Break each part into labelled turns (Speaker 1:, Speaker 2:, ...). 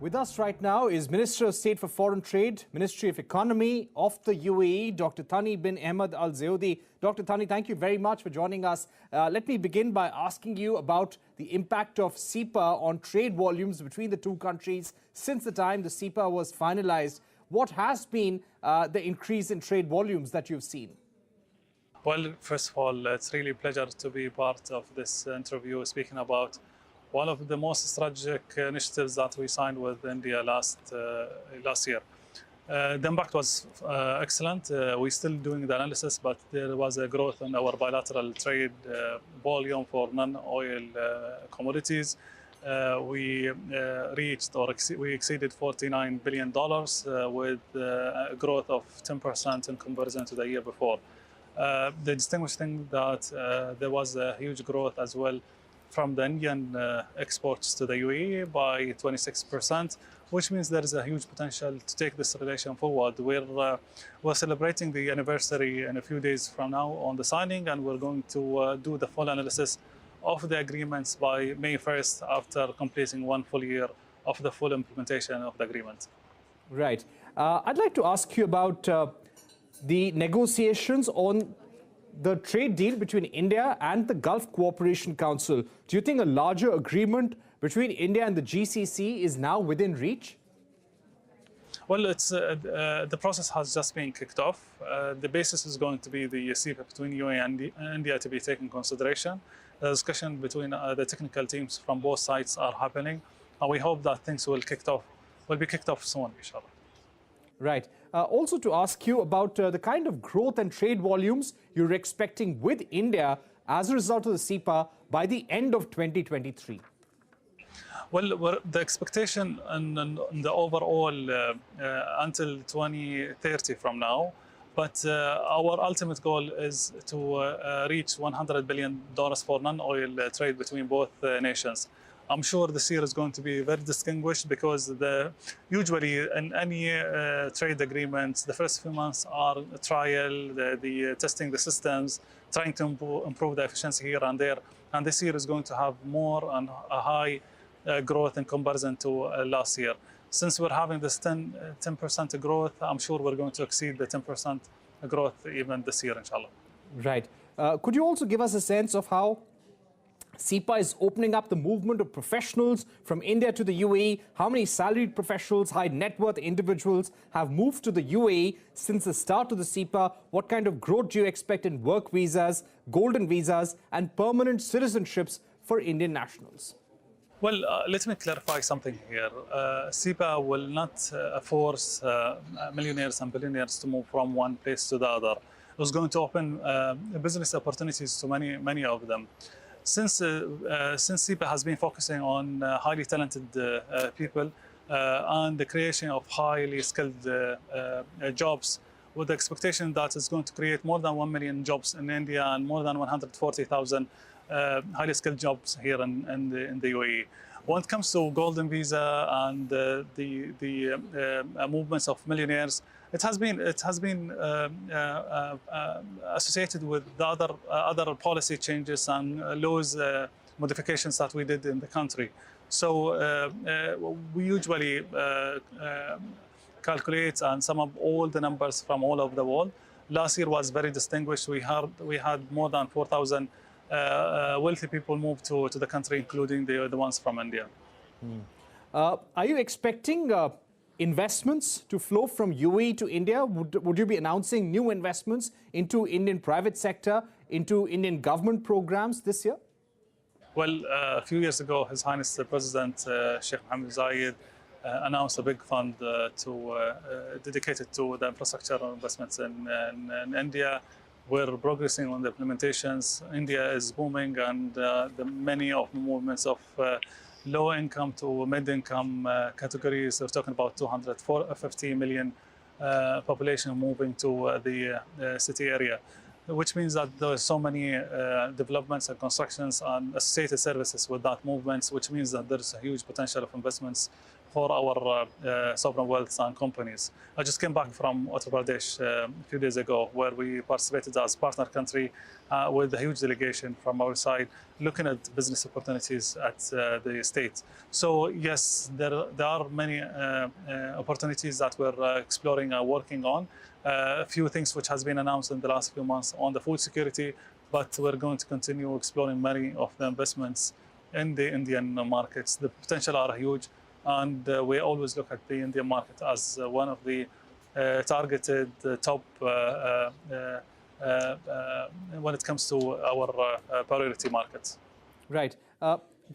Speaker 1: With us right now is Minister of State for Foreign Trade, Ministry of Economy of the UAE, Dr. Thani Bin Ahmed Al Zeyoudi. Dr. Thani, thank you very much for joining us. Let me begin by asking you about the impact of CEPA on trade volumes between the two countries since the time the CEPA was finalized. What has been the increase in trade volumes that you've seen?
Speaker 2: Well, first of all, it's really a pleasure to be part of this interview speaking about one of the most strategic initiatives that we signed with India last year. The impact was excellent. We're still doing the analysis, but there was a growth in our bilateral trade volume for non-oil commodities. We reached or we exceeded $49 billion with a growth of 10% in comparison to the year before. The distinguished thing that there was a huge growth as well from the Indian exports to the UAE by 26%, which means there is a huge potential to take this relation forward. We're celebrating the anniversary in a few days from now on the signing, and we're going to do the full analysis of the agreements by May 1st after completing one full year of the full implementation of the agreement.
Speaker 1: Right. I'd like to ask you about the negotiations on the trade deal between India and the Gulf Cooperation Council. Do you think a larger agreement between India and the GCC is now within reach?
Speaker 2: Well, the process has just been kicked off. The basis is going to be the CEPA between UAE and India to be taken consideration. The discussion between the technical teams from both sides are happening, and we hope that things will be kicked off soon, inshallah.
Speaker 1: Right. Also to ask you about the kind of growth and trade volumes you're expecting with India as a result of the CEPA by the end of 2023.
Speaker 2: Well, the expectation in the overall until 2030 from now, but our ultimate goal is to reach $100 billion for non-oil trade between both nations. I'm sure this year is going to be very distinguished because usually in any trade agreements, the first few months are a trial, the testing the systems, trying to improve the efficiency here and there. And this year is going to have more and a high growth in comparison to last year. Since we're having this 10% growth, I'm sure we're going to exceed the 10% growth even this year, inshallah.
Speaker 1: Right. Could you also give us a sense of how CEPA is opening up the movement of professionals from India to the UAE? How many salaried professionals, high net worth individuals have moved to the UAE since the start of the CEPA? What kind of growth do you expect in work visas, golden visas, and permanent citizenships for Indian nationals?
Speaker 2: Well, let me clarify something here. CEPA will not force millionaires and billionaires to move from one place to the other. It was going to open business opportunities to many of them. Since CEPA has been focusing on highly talented people and the creation of highly skilled jobs, with the expectation that it's going to create more than 1 million jobs in India and more than 140,000 highly skilled jobs here in the UAE. When it comes to golden visa and the movements of millionaires, it has been associated with the other policy changes and laws modifications that we did in the country. So we usually calculate and sum up all the numbers from all over the world. Last year was very distinguished. We had more than 4,000 wealthy people move to the country, including the ones from India.
Speaker 1: Are you expecting investments to flow from UAE to India? Would you be announcing new investments into Indian private sector, into Indian government programs this year?
Speaker 2: Well, a few years ago, His Highness the President, Sheikh Ahmed Al Zeyoudi, announced a big fund dedicated to the infrastructure investments in India. We're progressing on the implementations. India is booming, and many of the movements of low income to mid-income categories, we're talking about 250 million population moving to the city area, which means that there are so many developments and constructions and associated services with that movement, which means that there is a huge potential of investments for our sovereign wealth and companies. I just came back from Uttar Pradesh a few days ago, where we participated as partner country with a huge delegation from our side, looking at business opportunities at the state. So yes, there are many opportunities that we're exploring and working on. A few things which has been announced in the last few months on the food security, but we're going to continue exploring many of the investments in the Indian markets. The potential are huge, and we always look at the Indian market as one of the targeted top when it comes to our priority markets.
Speaker 1: Right.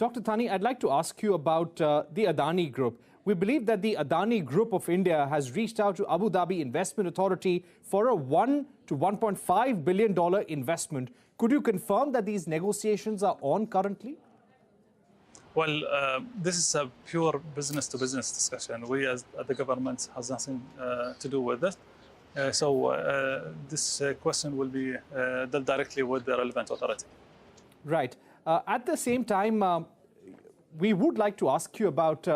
Speaker 1: Dr. Thani, I'd like to ask you about the Adani Group. We believe that the Adani Group of India has reached out to Abu Dhabi Investment Authority for a $1 to $1.5 billion investment. Could you confirm that these negotiations are on currently?
Speaker 2: Well, this is a pure business-to-business discussion. We, as the government, has nothing to do with it. So this question will be dealt directly with the relevant authority.
Speaker 1: Right. At the same time, we would like to ask you about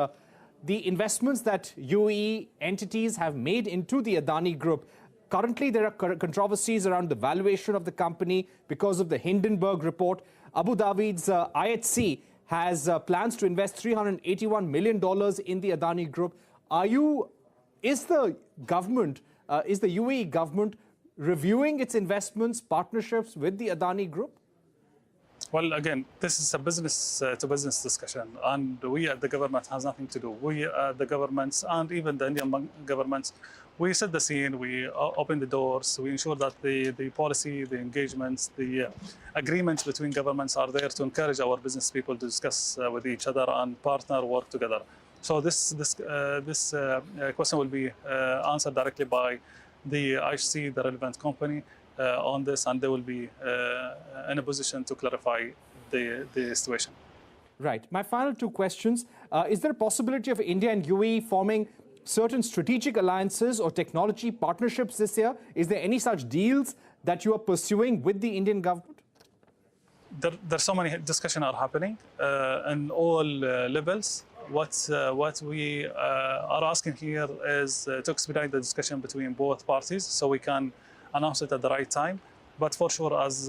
Speaker 1: the investments that UAE entities have made into the Adani Group. Currently, there are controversies around the valuation of the company because of the Hindenburg report. Abu Dhabi's IHC has plans to invest $381 million in the Adani Group. Is the UAE government reviewing its investments, partnerships with the Adani Group?
Speaker 2: Well, again, this is a business-to-business discussion, and we at the government has nothing to do. We, the governments, and even the Indian governments, we set the scene, we open the doors, we ensure that the policy, the engagements, the agreements between governments are there to encourage our business people to discuss with each other and partner, work together. So this question will be answered directly by the IHC, the relevant company, on this, and they will be in a position to clarify the situation.
Speaker 1: Right. My final two questions. Is there a possibility of India and UAE forming certain strategic alliances or technology partnerships this year? Is there any such deals that you are pursuing with the Indian government?
Speaker 2: There's so many discussions are happening in all levels. What we are asking here is to expedite the discussion between both parties so we can announce it at the right time. But for sure, as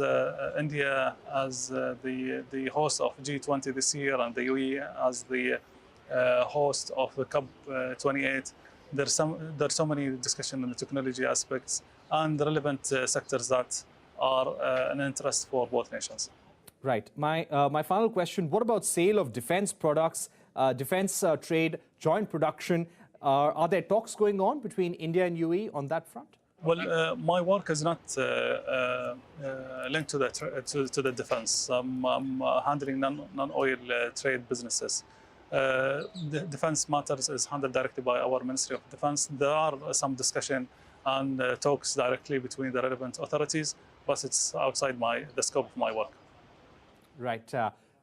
Speaker 2: India, as the host of G20 this year, and the UAE as the host of the COP28, there's so many discussions in the technology aspects and the relevant sectors that are an interest for both nations.
Speaker 1: Right. My final question, what about sale of defense products, defense trade, joint production? Are there talks going on between India and UAE on that front?
Speaker 2: Well, my work is not linked to the defense. I'm handling non-oil trade businesses. The defense matters is handled directly by our Ministry of Defense. There are some discussion and talks directly between the relevant authorities, but it's outside the scope of my work.
Speaker 1: Right.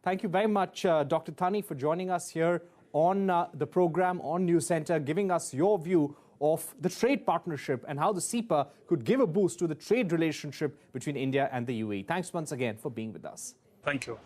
Speaker 1: Thank you very much, Dr. Thani, for joining us here on the program on News Center, giving us your view of the trade partnership and how the CEPA could give a boost to the trade relationship between India and the UAE. Thanks once again for being with us.
Speaker 2: Thank you.